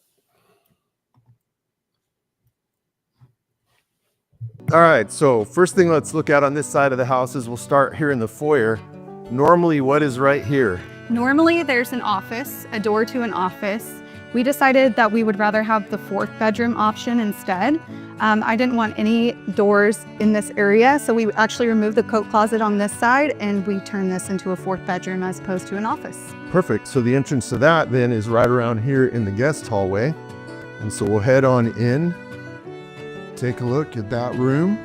All right, so first thing let's look at on this side of the house is we'll start here in the foyer. Normally, what is right here? Normally there's an office, a door to an office. We decided that we would rather have the 4th bedroom option instead. I didn't want any doors in this area, so we actually removed the coat closet on this side and we turned this into a 4th bedroom as opposed to an office. Perfect. So the entrance to that then is right around here in the guest hallway. And so we'll head on in, take a look at that room.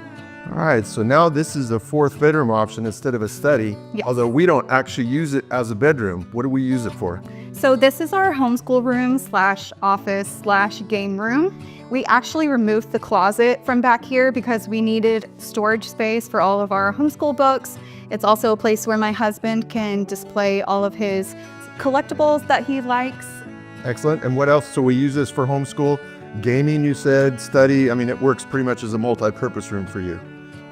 All right, so now this is a 4th bedroom option instead of a study, Yes. although we don't actually use it as a bedroom. What do we use it for? So this is our homeschool room / office / game room. We actually removed the closet from back here because we needed storage space for all of our homeschool books. It's also a place where my husband can display all of his collectibles that he likes. Excellent. And what else? So we use this for homeschool, gaming, you said, study. I mean, it works pretty much as a multi-purpose room for you.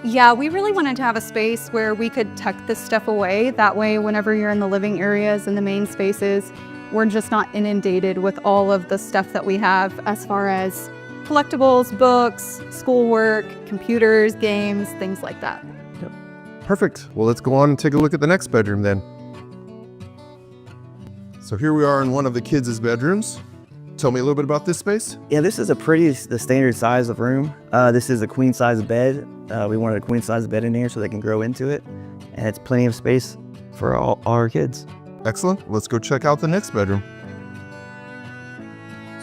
Yeah, we really wanted to have a space where we could tuck this stuff away. That way, whenever you're in the living areas and the main spaces, we're just not inundated with all of the stuff that we have as far as collectibles, books, schoolwork, computers, games, things like that. Perfect. Well, let's go on and take a look at the next bedroom then. So here we are in one of the kids' bedrooms. Tell me a little bit about this space. Yeah, this is the standard size of room. This is a queen size bed. We wanted a queen size bed in here so they can grow into it. And it's plenty of space for all our kids. Excellent. Let's go check out the next bedroom.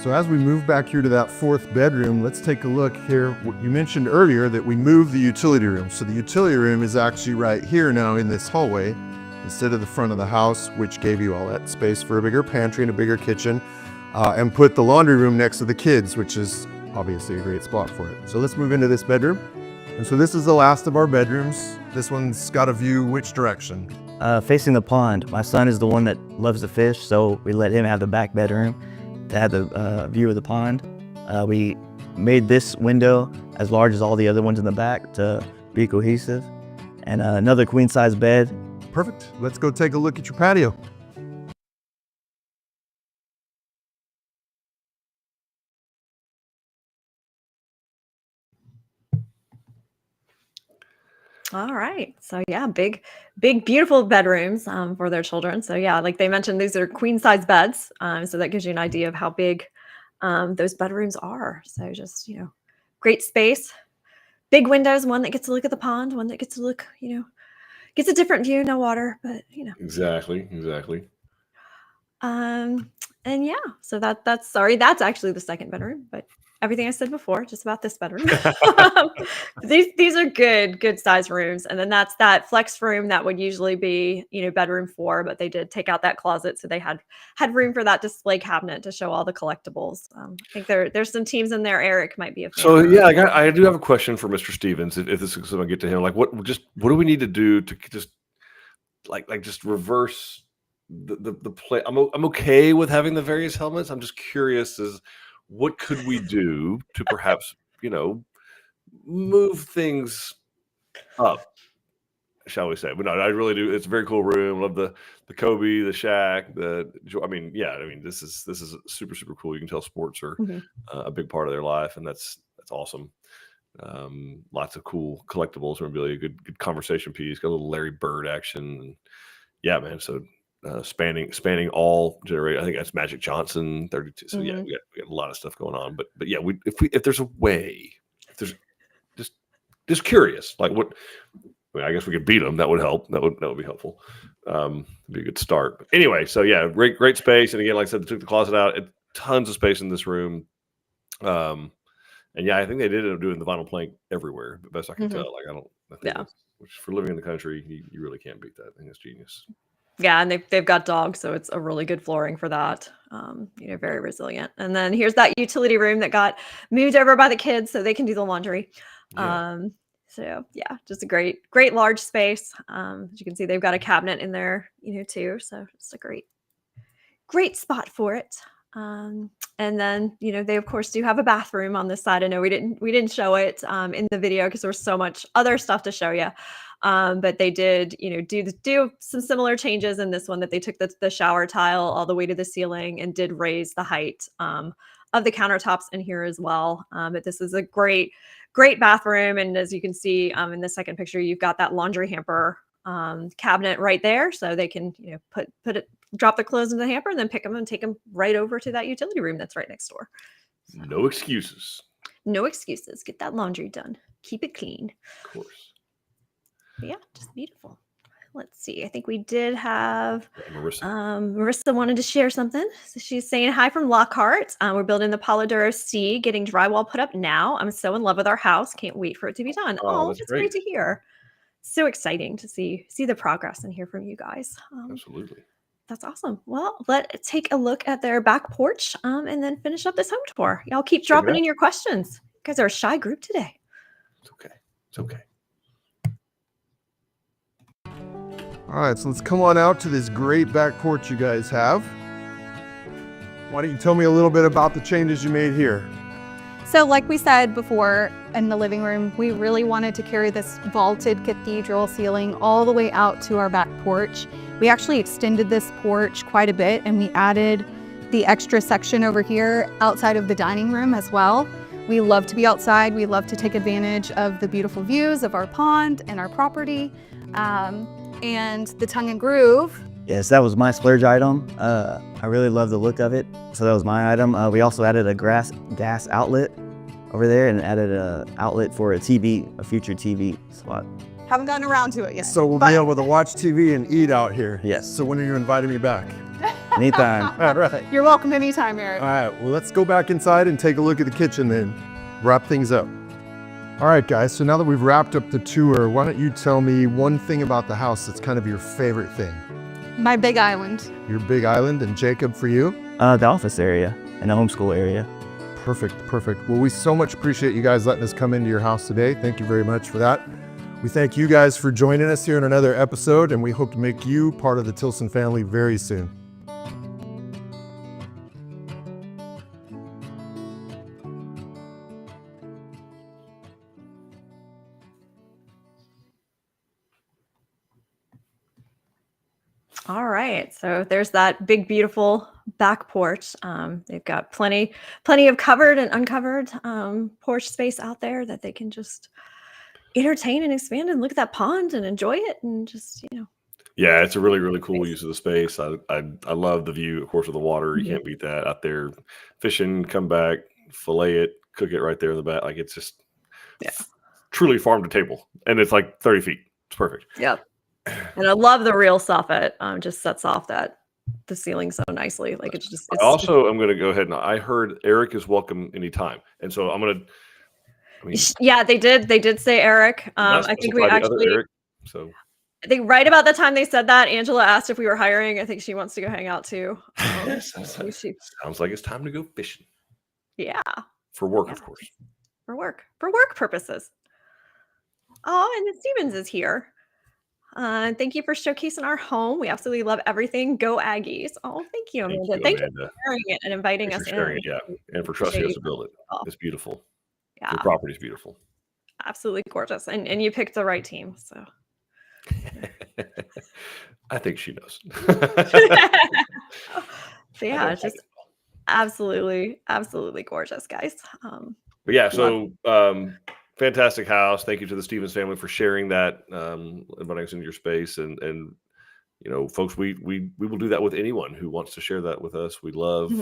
So as we move back here to that 4th bedroom, let's take a look here. You mentioned earlier that we moved the utility room. So the utility room is actually right here now in this hallway instead of the front of the house, which gave you all that space for a bigger pantry and a bigger kitchen, and put the laundry room next to the kids, which is obviously a great spot for it. So let's move into this bedroom. And so this is the last of our bedrooms. This one's got a view which direction? Facing the pond. My son is the one that loves to fish, so we let him have the back bedroom to have the view of the pond. We made this window as large as all the other ones in the back to be cohesive. And another queen size bed. Perfect. Let's go take a look at your patio. All right. So yeah, big, beautiful bedrooms for their children. So yeah, like they mentioned, these are queen size beds. So that gives you an idea of how big those bedrooms are. So just, great space, big windows, one that gets to look at the pond, one that gets to look, gets a different view, no water, but Exactly. And yeah, so that's actually the 2nd bedroom, but everything I said before, just about this bedroom. These are good size rooms. And then that's that flex room that would usually be, bedroom 4, but they did take out that closet. So they had room for that display cabinet to show all the collectibles. I think there's some teams in there. Eric might be a fan. So yeah, I do have a question for Mr. Stevens. If this is going to get to him, like what do we need to do to just just reverse the play? I'm okay with having the various helmets. I'm just curious as what could we do to perhaps, move things up, shall we say? But no, I really do. It's a very cool room. Love the Kobe, the Shaq, this is super, super cool. You can tell sports are a big part of their life, and that's awesome. Lots of cool collectibles, memorabilia, good conversation piece, got a little Larry Bird action. And yeah, man. So spanning all generation. I think that's Magic Johnson 32. So yeah, we got a lot of stuff going on. But yeah, if there's a way, if there's just curious, like what. I guess we could beat them. That would help. That would be helpful. Be a good start. But anyway, so yeah, great space. And again, like I said, they took the closet out. Tons of space in this room. And yeah, I think they did end up doing the vinyl plank everywhere. But best I can tell, which for living in the country, you really can't beat that. I think it's genius. Yeah, and they've got dogs, so it's a really good flooring for that. Very resilient. And then here's that utility room that got moved over by the kids so they can do the laundry. Yeah. So yeah, just a great large space. As you can see, they've got a cabinet in there, too. So it's a great spot for it. And then, they of course do have a bathroom on this side. I know we didn't show it in the video because there was so much other stuff to show you. But they did, do some similar changes in this one, that they took the shower tile all the way to the ceiling and did raise the height of the countertops in here as well. But this is a great bathroom. And as you can see in the second picture, you've got that laundry hamper cabinet right there, so they can drop the clothes in the hamper and then pick them and take them right over to that utility room that's right next door. So, No excuses. no excuses. Get that laundry done. Keep it clean. Of course. But yeah, just beautiful. Let's see. I think we did have Marissa. Marissa wanted to share something. So she's saying hi from Lockhart. We're building the Polidoro C, getting drywall put up now. I'm so in love with our house. Can't wait for it to be done. Oh, That's that's great great. to hear. So exciting to see the progress and hear from you guys. Absolutely. That's awesome. Well, let's take a look at their back porch and then finish up this home tour. Y'all keep dropping in your questions. You guys are a shy group today. It's okay. It's okay. All right, so let's come on out to this great back porch you guys have. Why don't you tell me a little bit about the changes you made here? So like we said before in the living room, we really wanted to carry this vaulted cathedral ceiling all the way out to our back porch. We actually extended this porch quite a bit, and we added the extra section over here outside of the dining room as well. We love to be outside. We love to take advantage of the beautiful views of our pond and our property. And the tongue and groove. Yes, that was my splurge item. I really love the look of it, so that was my item. We also added a gas outlet over there and added an outlet for a TV, a future TV spot. Haven't gotten around to it yet. So we'll be able to watch TV and eat out here. Yes. So when are you inviting me back? Anytime. All right. You're welcome anytime, Eric. All right, well, let's go back inside and take a look at the kitchen then. Wrap things up. All right, guys, so now that we've wrapped up the tour, why don't you tell me one thing about the house that's kind of your favorite thing? My big island. Your big island, and Jacob, for you? The office area and the homeschool area. Perfect, perfect. Well, we so much appreciate you guys letting us come into your house today. Thank you very much for that. We thank you guys for joining us here in another episode, and we hope to make you part of the Tilson family very soon. All right, so there's that big, beautiful back porch. They've got plenty of covered and uncovered porch space out there that they can just entertain and expand and look at that pond and enjoy it and just, Yeah, it's a really, really cool use of the space. I love the view, of course, of the water. You Mhm. can't beat that out there. Fishing, come back, fillet it, cook it right there in the back. Like, it's just truly farm to table, and it's like 30 feet. It's perfect. Yep. And I love the real soffit. Just sets off the ceiling so nicely. Like it's just. I also am going to go ahead and I heard Eric is welcome anytime, and so I'm going to. Yeah, they did say Eric. I think we actually. Eric, so. I think right about the time they said that, Angela asked if we were hiring. I think she wants to go hang out too. Sounds like it's time to go fishing. Yeah. For work, of course. For work purposes. Oh, and the Stevens is here. Thank you for showcasing our home. We absolutely love everything. Go Aggies. Oh, thank you, Amanda. Thank you for sharing it and inviting us in. Yeah, and for trusting us to build it. It's beautiful. Yeah. The property's beautiful. Absolutely gorgeous. And you picked the right team. So I think she knows. So yeah, it's just absolutely gorgeous, guys. But yeah, so fantastic house. Thank you to the Stevens family for sharing that, inviting us into your space, and folks, we will do that with anyone who wants to share that with us. We love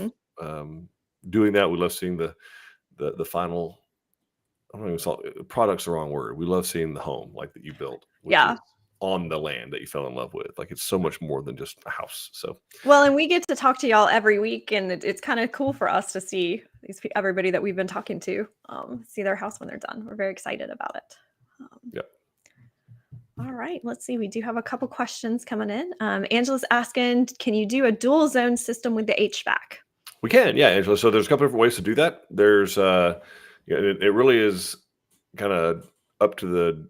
doing that. We love seeing the final. I don't even call product's the wrong word. We love seeing the home like that you built. Yeah. On the land that you fell in love with. Like, it's so much more than just a house. So well, and we get to talk to y'all every week, and it's kind of cool for us to see everybody that we've been talking to see their house when they're done. We're very excited about it. Yep. All right, let's see. We do have a couple questions coming in. Angela's asking, can you do a dual zone system with the HVAC? We can, yeah, Angela. So there's a couple different ways to do that. There's it really is kind of up to the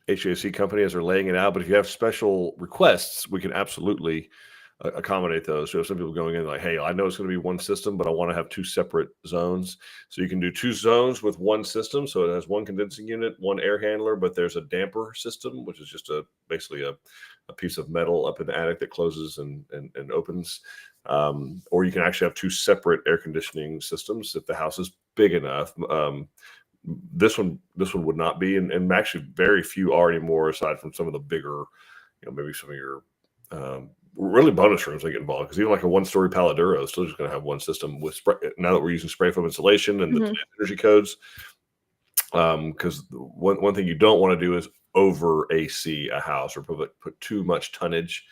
HVAC company as they're laying it out. But if you have special requests, we can absolutely accommodate those. So some people going in like, hey, I know it's going to be one system, but I want to have two separate zones. So you can do two zones with one system. So it has one condensing unit, one air handler, but there's a damper system, which is just basically a piece of metal up in the attic that closes and opens. Or you can actually have two separate air conditioning systems if the house is big enough. This one would not be, and actually very few are anymore, aside from some of the bigger, maybe some of your really bonus rooms that get involved, because even like a 1-story Paladuro is still just going to have one system with spray. Now that we're using spray foam insulation and the energy codes, because one thing you don't want to do is over AC a house or put too much tonnage.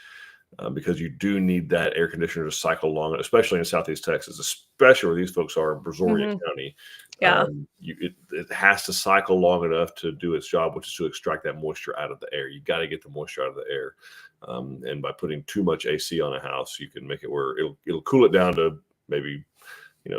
Because you do need that air conditioner to cycle long, especially in Southeast Texas, especially where these folks are in Brazoria County. Yeah. It has to cycle long enough to do its job, which is to extract that moisture out of the air. You got to get the moisture out of the air. And by putting too much AC on a house, you can make it where it'll cool it down to maybe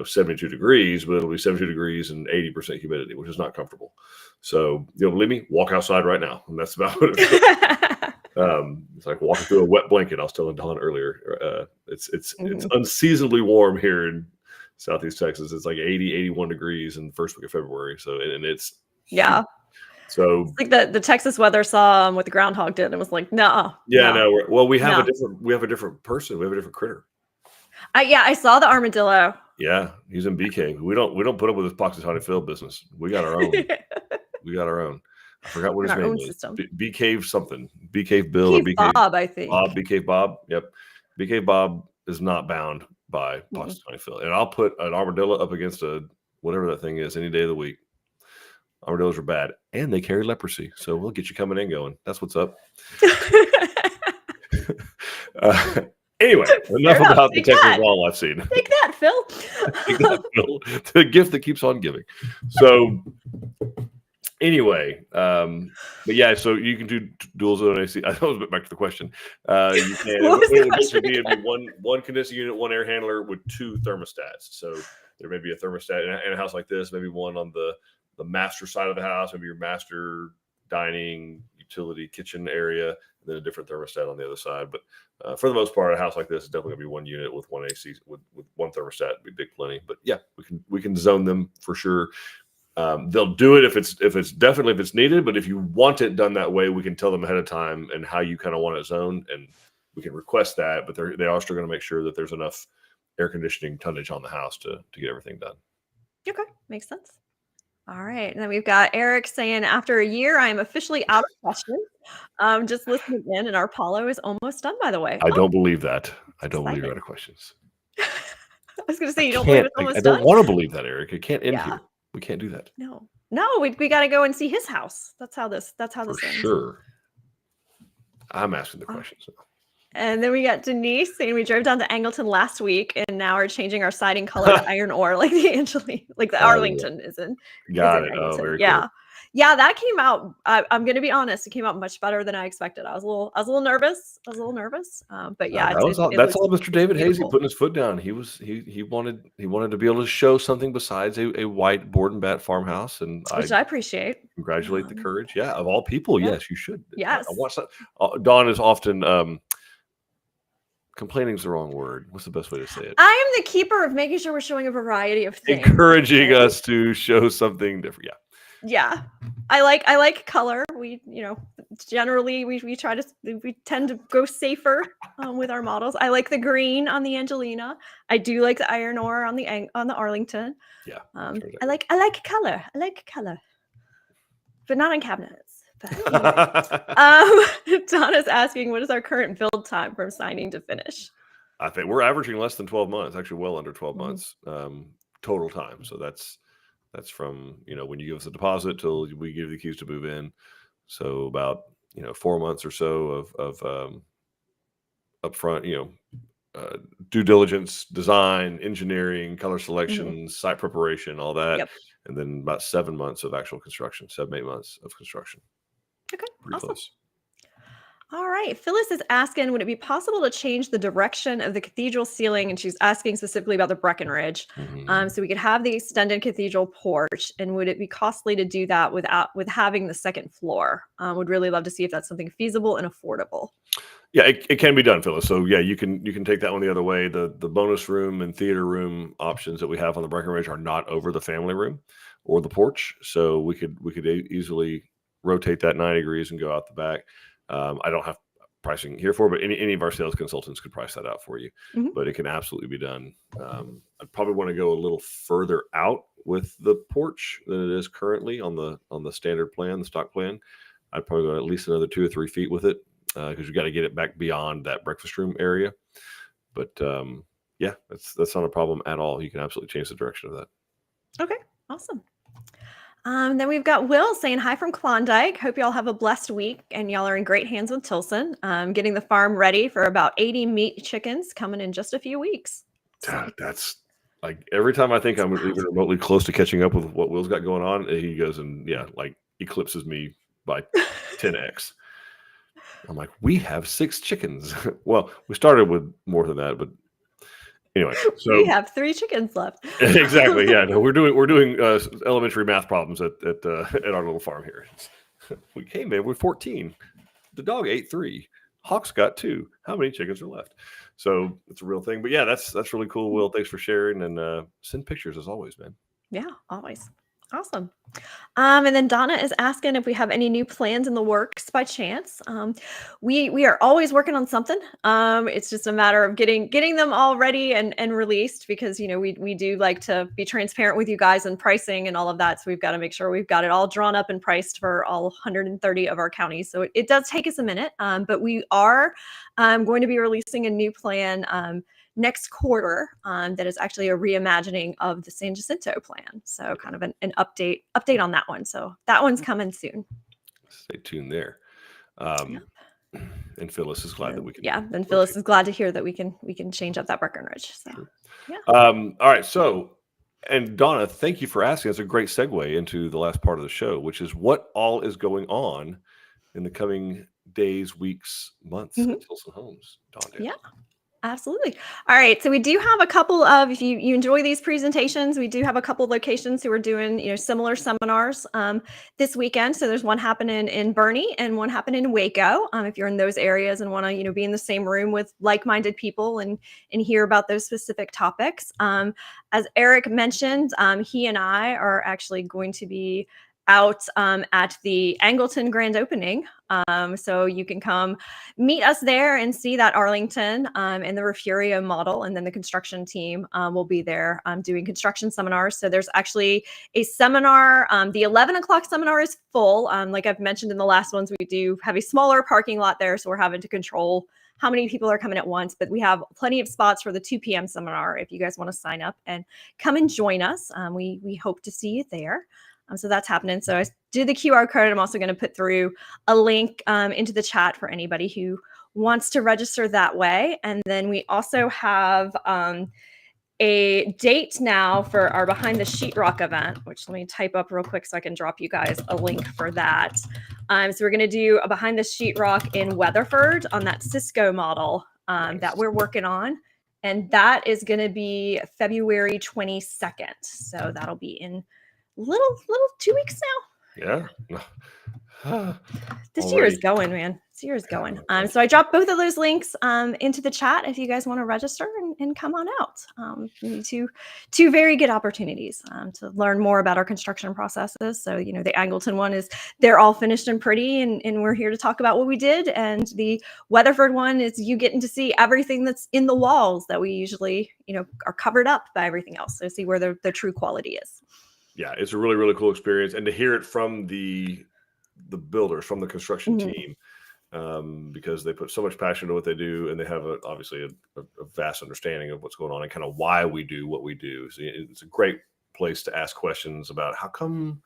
72 degrees, but it'll be 72 degrees and 80% humidity, which is not comfortable. So, believe me, walk outside right now. And that's about what it's it's like walking through a wet blanket. I was telling Don earlier, it's unseasonably warm here in Southeast Texas. It's like 80, 81 degrees in the first week of February. So, and it's so it's like the Texas weather saw what the groundhog did. And it was like, no. We have a different person. We have a different critter. I saw the armadillo. Yeah, he's in BK. We don't put up with this Poxitani Phil business. We got our own. I forgot what his name is. B Cave something. B Cave Bill or B Cave Bob, I think. B Cave Bob. Yep. B Cave Bob is not bound by Poxitani Phil. And I'll put an armadillo up against whatever that thing is any day of the week. Armadillos are bad. And they carry leprosy. So we'll get you coming and going. That's what's up. Anyway, enough about the Texas wildlife scene. Take that, Phil. Take that, Phil. The gift that keeps on giving. So anyway, but yeah, so you can do dual zone AC. I was back to the question. You can. It'd be one condensing unit, one air handler with 2 thermostats. So there may be a thermostat in a house like this, maybe one on the master side of the house, maybe your master dining, utility, kitchen area, and then a different thermostat on the other side. But for the most part, a house like this is definitely going to be one unit with one AC with one thermostat. It'd be big plenty. But yeah, we can zone them for sure. They'll do it if it's needed, but if you want it done that way, we can tell them ahead of time and how you kind of want it zoned, and we can request that. But they are still going to make sure that there's enough air conditioning tonnage on the house to get everything done. Okay, makes sense. All right, and then we've got Eric saying, after a year, I am officially out of questions. Just listening in, and our Apollo is almost done, by the way. I don't believe that. I don't believe you're out of questions. I was going to say, you don't believe it's almost done? I don't want to believe that, Eric. It can't end here. We can't do that. No, we got to go and see his house. That's how this ends. Sure. I'm asking the questions. And then we got Denise saying, we drove down to Angleton last week and now are changing our siding color to iron ore, like the Arlington is in. Got it. Oh, very cool. Yeah, that came out. I'm going to be honest, it came out much better than I expected. I was a little nervous. But yeah, that's all Mr. David Hazy putting his foot down. He wanted to be able to show something besides a white board and bat farmhouse, and which I appreciate. Congratulate the courage. Yeah, of all people, yes, you should. Yes, I watch that. Dawn is often. Complaining is the wrong word. What's the best way to say it? I am the keeper of making sure we're showing a variety of things. Encouraging us to show something different. Yeah. I like color. We, generally we tend to go safer with our models. I like the green on the Angelina. I do like the iron ore on the Arlington. Yeah. I like color. But not on cabinets. But anyway. Donna's asking, what is our current build time from signing to finish? I think we're averaging less than 12 months, actually well under 12 months total time. So that's from, when you give us a deposit till we give you the keys to move in. So about, 4 months or so of upfront, due diligence, design, engineering, color selection, site preparation, all that. Yep. And then about 7 months of actual construction, 7-8 months of construction. Okay, pretty awesome. Close. All right. Phyllis is asking, would it be possible to change the direction of the cathedral ceiling? And she's asking specifically about the Breckenridge. So we could have the extended cathedral porch. And would it be costly to do that with having the second floor? Would really love to see if that's something feasible and affordable. Yeah, it can be done, Phyllis. So yeah, you can take that one the other way. The bonus room and theater room options that we have on the Breckenridge are not over the family room or the porch. So we could easily rotate that 90 degrees and go out the back. I don't have pricing here for, but any of our sales consultants could price that out for you. But it can absolutely be done. I'd probably want to go a little further out with the porch than it is currently on the standard plan, the stock plan. I'd probably go at least another 2 or 3 feet with it. because you got to get it back beyond that breakfast room area. But yeah, that's not a problem at all. You can absolutely change the direction of that. Okay, awesome. Then we've got Will saying hi from Klondike. Hope y'all have a blessed week and y'all are in great hands with Tilson. Getting the farm ready for about 80 meat chickens coming in just a few weeks. So, That's like every time I think I'm even remotely close to catching up with what Will's got going on, he goes and like eclipses me by 10x. I'm like, we have 6 chickens. Well, we started with more than that, but anyway, so we have 3 chickens left. Exactly. Yeah. No, we're doing elementary math problems at our little farm here. We came in with 14. The dog ate 3. Hawks got 2. How many chickens are left? So it's a real thing. But yeah, that's really cool, Will. Thanks for sharing, and send pictures as always, man. Yeah, always. Awesome. And then Donna is asking if we have any new plans in the works by chance. We are always working on something. It's just a matter of getting them all ready and released, because we do like to be transparent with you guys and pricing and all of that. So we've got to make sure we've got it all drawn up and priced for all 130 of our counties. So it does take us a minute, but we are going to be releasing a new plan next quarter that is actually a reimagining of the San Jacinto plan. So kind of an update on that one. So that one's coming soon. Stay tuned there. And Phyllis is glad that we can. Yeah, then Phyllis is glad to hear that we can change up that Breckenridge. So yeah. All right. So, and Donna, thank you for asking. That's a great segue into the last part of the show, which is what all is going on in the coming days, weeks, months at Tilson Homes. Donna. Yeah. Absolutely. All right. So we do have a couple of, if you enjoy these presentations, we do have a couple of locations who are doing, similar seminars this weekend. So there's one happening in Bernie and one happening in Waco. If you're in those areas and want to, be in the same room with like-minded people and hear about those specific topics. As Eric mentioned, he and I are actually going to be out at the Angleton grand opening. So you can come meet us there and see that Arlington and the Refurio model. And then the construction team will be there doing construction seminars. So there's actually a seminar. The 11 o'clock seminar is full. Like I've mentioned in the last ones, we do have a smaller parking lot there. So we're having to control how many people are coming at once, but we have plenty of spots for the 2 p.m. seminar if you guys want to sign up and come and join us. We hope to see you there. So that's happening. So I do the QR code. I'm also going to put through a link into the chat for anybody who wants to register that way. And then we also have a date now for our Behind the Sheetrock event, which let me type up real quick so I can drop you guys a link for that. So we're going to do a Behind the Sheetrock in Weatherford on that Cisco model that we're working on. And that is going to be February 22nd. So that'll be in little 2 weeks now. Yeah. This year is going, man. This year is going. So I dropped both of those links into the chat if you guys want to register and come on out. Two very good opportunities to learn more about our construction processes. So, the Angleton one is they're all finished and pretty, and we're here to talk about what we did. And the Weatherford one is you getting to see everything that's in the walls that we usually, are covered up by everything else. So see where the true quality is. Yeah, it's a really, really cool experience. And to hear it from the builders, from the construction team, because they put so much passion into what they do, and they have obviously a vast understanding of what's going on and kind of why we do what we do. So it's a great place to ask questions about how come,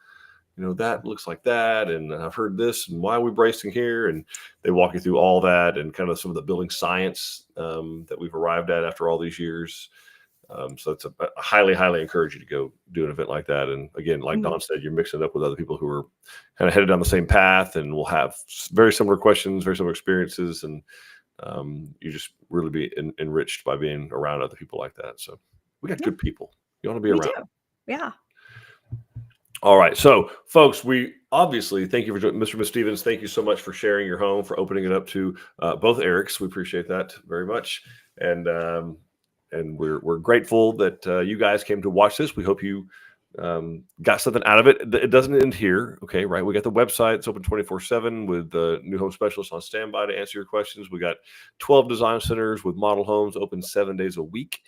that looks like that, and I've heard this, and why are we bracing here? And they walk you through all that and kind of some of the building science that we've arrived at after all these years. So it's I highly, highly encourage you to go do an event like that. And again, like Don said, you're mixing it up with other people who are kind of headed down the same path and will have very similar questions, very similar experiences. And you just really be enriched by being around other people like that. So we got good people. You want to be around. Do. Yeah. All right. So folks, we obviously thank you for joining. Mr. and Ms. Stevens. Thank you so much for sharing your home, for opening it up to both Erics. We appreciate that very much. And we're grateful that you guys came to watch this. We hope you got something out of it. It doesn't end here. Okay, right? We got the website. It's open 24/7 with the new home specialists on standby to answer your questions. We got 12 design centers with model homes open 7 days a week.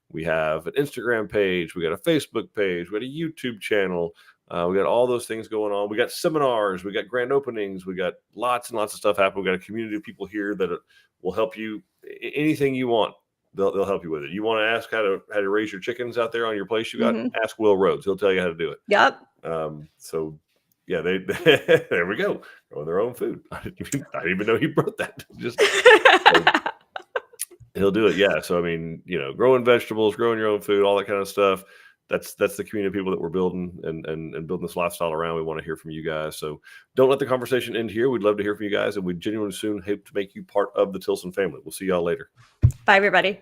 We have an Instagram page. We got a Facebook page. We got a YouTube channel. We got all those things going on. We got seminars, we got grand openings, we got lots and lots of stuff happening. We got a community of people here that will help you. Anything you want, they'll help you with it. You want to ask how to raise your chickens out there on your place? You got ask Will Rhodes. He'll tell you how to do it. Yep. So yeah, they there we go. Growing their own food. I didn't even know he brought that. Just he'll do it. Yeah. So I mean, growing vegetables, growing your own food, all that kind of stuff. That's the community of people that we're building and building this lifestyle around. We want to hear from you guys. So don't let the conversation end here. We'd love to hear from you guys, and we genuinely soon hope to make you part of the Tilson family. We'll see y'all later. Bye, everybody.